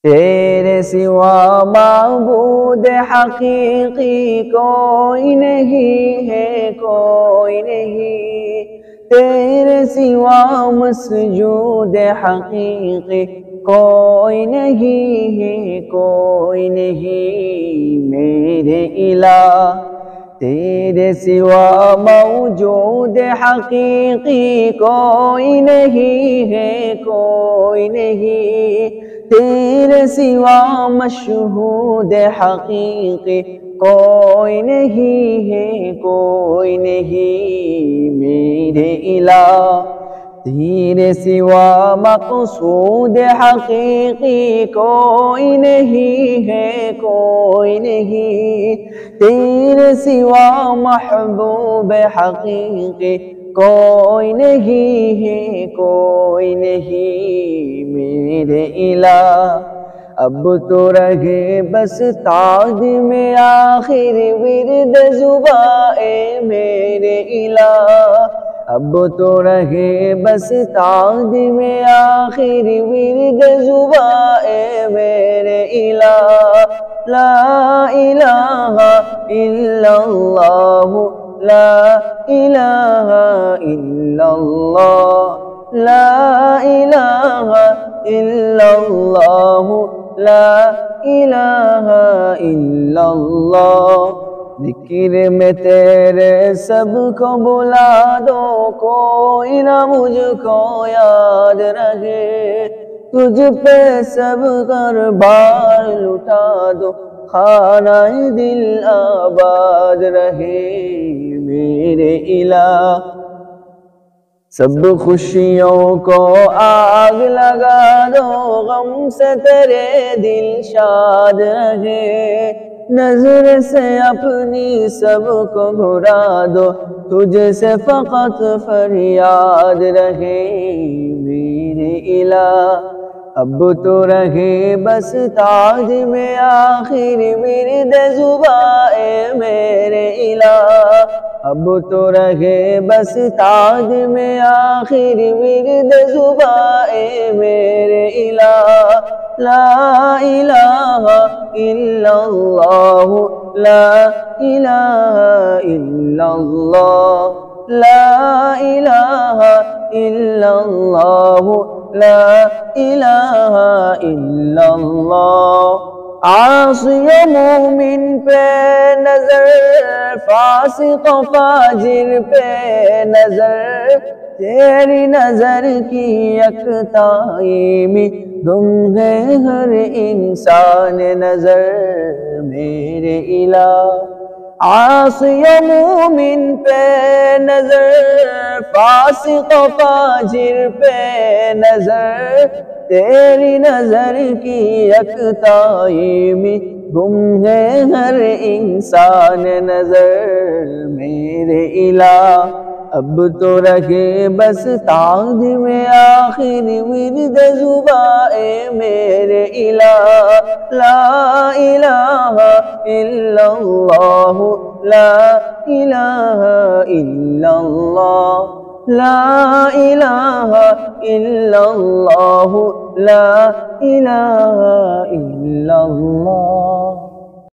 تیرے سوا معبود حقیقی کوئی نہیں ہے، کوئی نہیں۔ تیرے سوا مسجود حقیقی کوئی نہیں ہے، کوئی نہیں میرے الہ۔ تیرے سوا موجود حقیقی کوئی نہیں ہے، کوئی نہیں۔ تیرے سوا مشہود حقیقی کوئی نہیں ہے، کوئی نہیں میرے الہ۔ تیرے سوا مقصود حقیقی کوئی نہیں ہے، کوئی نہیں۔ تیرے سوا محبوب حقیقی کوئی نہیں ہے، کوئی نہیں میرے الہ۔ اب تو رہے بس تاج میں آخر ورد زباں اے میرے الہ۔ اب تو رہے بس تاج میں آخر ورد زباں اے میرے الہ۔ لا الہ الا اللہ، لا الہ الا اللہ، لا الہ الا اللہ، لا الہ الا اللہ۔ ذکر میں تیرے سب کو بلا دو، کوئی نہ مجھ کو یاد رہے۔ تجھ پہ سب غربار لٹا دو، خانہ دل آباد رہے میرے الہ۔ سب خوشیوں کو آگ لگا دو، غم سے تیرے دل شاد رہے۔ نظر سے اپنی سب کو بھرا دو، تجھ سے فقط فریاد رہے میرے الہ۔ اب تو رہے بس تاج میں آخر ورد زباں اے میرے الہ۔ اب تو رہے بس تاج میں آخر ورد زباں اے میرے الہ۔ لا الہ الا اللہ، لا الہ الا اللہ، لا الہ الا اللہ، لا الہ الا اللہ۔ عاصی و مومن پہ نظر، فاسق و فاجر پہ نظر، تیری نظر کی یکتائی میں گم ہے ہر انسان نظر میرے الہ۔ عاصی و مومن پہ نظر، فاسق و فاجر پہ نظر، تیری نظر کی یکتائی میں گم ہے ہر انسان نظر میرے الہ۔ اب تو رہے بس تاج میں آخر ورد زباں اے میرے الہ۔ لا الہ الا اللہ، لا الہ الا اللہ، لا الہ الا اللہ، لا الہ الا اللہ۔